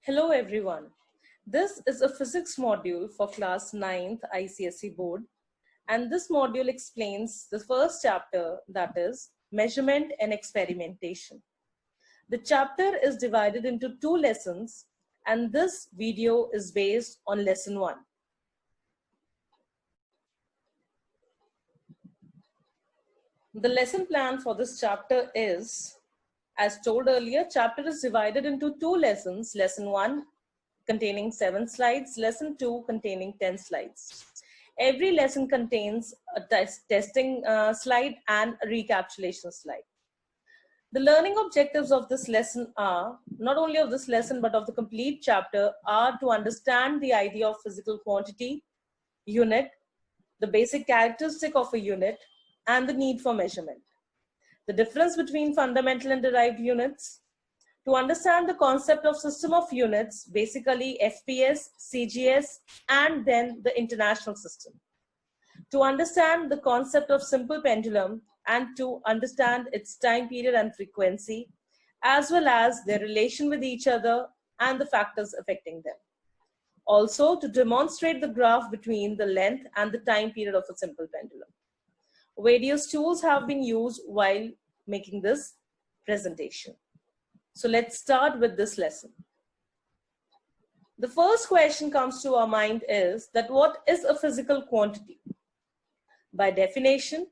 Hello everyone. This is a physics module for class 9th ICSE board, and this module explains the first chapter, that is measurement and experimentation. The chapter is divided into two lessons, and this video is based on lesson 1. The lesson plan for this chapter is, as told earlier, chapter is divided into two lessons. Lesson 1 containing 7 slides, lesson 2 containing 10 slides. Every lesson contains a testing slide and a recapitulation slide. The learning objectives of this lesson are, not only of this lesson but of the complete chapter, are to understand the idea of physical quantity, unit, the basic characteristic of a unit, and the need for measurement. The difference between fundamental and derived units. To understand the concept of system of units, basically FPS, CGS, and then the international system. To understand the concept of simple pendulum and to understand its time period and frequency, as well as their relation with each other and the factors affecting them. Also, to demonstrate the graph between the length and the time period of a simple pendulum. Various tools have been used while making this presentation. So let's start with this lesson. The first question comes to our mind is that what is a physical quantity? By definition,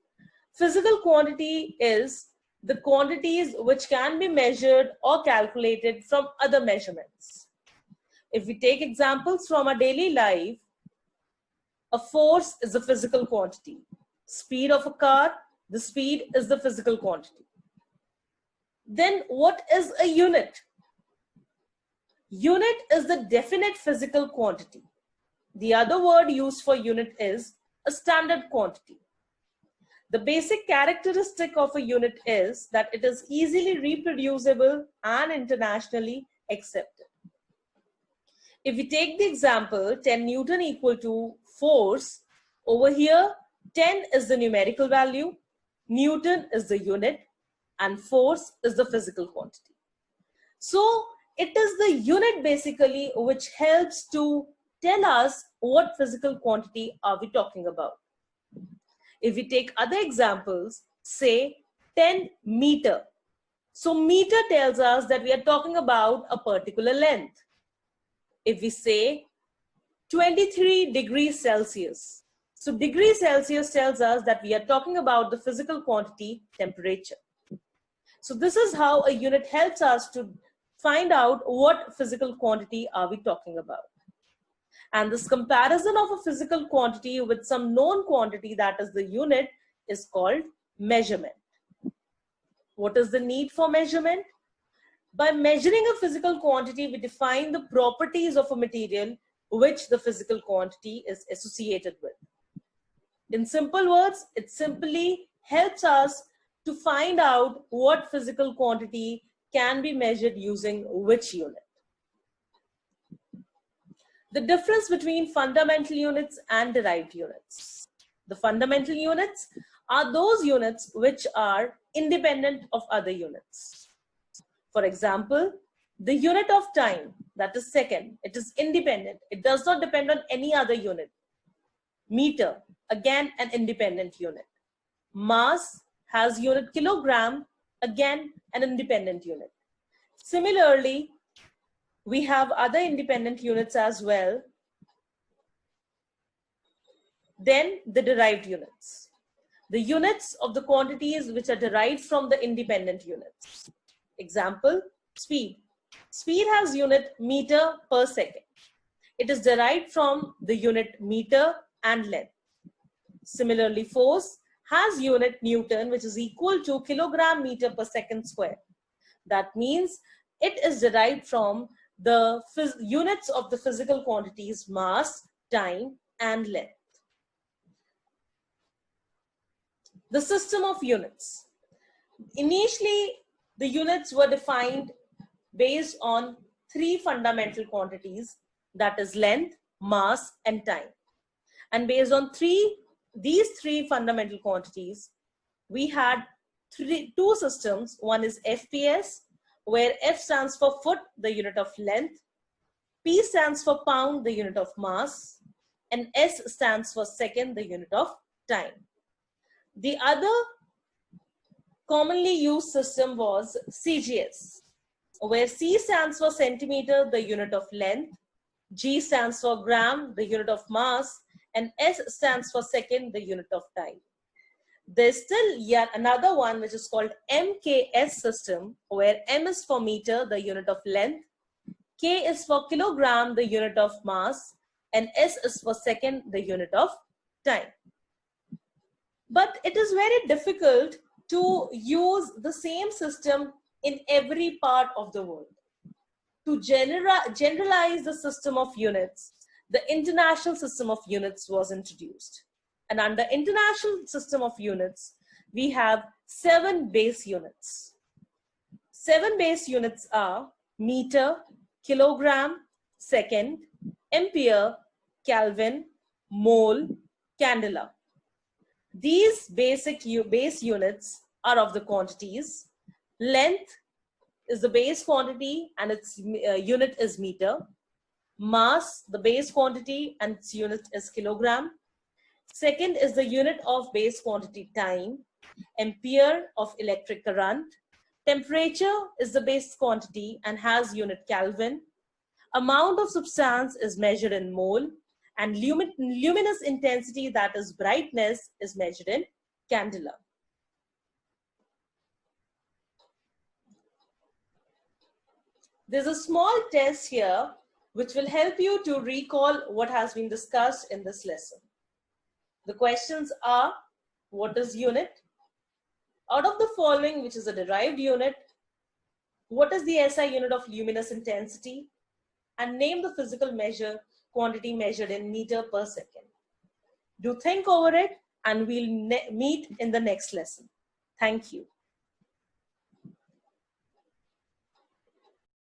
physical quantity is the quantities which can be measured or calculated from other measurements. If we take examples from our daily life, a force is a physical quantity. Speed of a car, the speed is the physical quantity. Then what is a unit? Unit is the definite physical quantity. The other word used for unit is a standard quantity. The basic characteristic of a unit is that it is easily reproducible and internationally accepted. If we take the example 10 Newton equal to force, over here 10 is the numerical value, Newton is the unit, and force is the physical quantity. So it is the unit basically which helps to tell us what physical quantity are we talking about. If we take other examples, say 10 meter. So meter tells us that we are talking about a particular length. If we say 23 degrees Celsius. So degree Celsius tells us that we are talking about the physical quantity temperature. So this is how a unit helps us to find out what physical quantity are we talking about. And this comparison of a physical quantity with some known quantity, that is the unit, is called measurement. What is the need for measurement? By measuring a physical quantity, we define the properties of a material which the physical quantity is associated with. In simple words, it simply helps us to find out what physical quantity can be measured using which unit. The difference between fundamental units and derived units. The fundamental units are those units which are independent of other units. For example, the unit of time, that is second, it is independent. It does not depend on any other unit. Meter, again an independent unit. Mass has unit kilogram, again an independent unit. Similarly, we have other independent units as well. Then the derived units. The units of the quantities which are derived from the independent units. Example, speed. Speed has unit meter per second. It is derived from the unit meter and length. Similarly, force has unit Newton, which is equal to kilogram meter per second square. That means it is derived from the units of the physical quantities mass, time, and length. The system of units. Initially, the units were defined based on 3 fundamental quantities, that is length, mass, and time. And based on these three fundamental quantities, we had two systems. One is FPS, where F stands for foot, the unit of length. P stands for pound, the unit of mass, and S stands for second, the unit of time. The other commonly used system was CGS, where C stands for centimeter, the unit of length, G stands for gram, the unit of mass, and S stands for second, the unit of time. There's still yet another one which is called MKS system, where M is for meter, the unit of length, K is for kilogram, the unit of mass, and S is for second, the unit of time. But it is very difficult to use the same system in every part of the world. To generalize the system of units, the International System of Units was introduced. And under International System of Units, we have 7 base units. 7 base units are meter, kilogram, second, ampere, Kelvin, mole, candela. These base units are of the quantities. Length is the base quantity and its unit is meter. Mass, the base quantity and its unit is kilogram. Second is the unit of base quantity time. Ampere of electric current. Temperature is the base quantity and has unit Kelvin. Amount of substance is measured in mole, and luminous intensity, that is brightness, is measured in candela. There's a small test here which will help you to recall what has been discussed in this lesson. The questions are, what is unit? Out of the following, which is a derived unit, what is the SI unit of luminous intensity? And name the physical quantity measured in meter per second. Do think over it, and we'll meet in the next lesson. Thank you.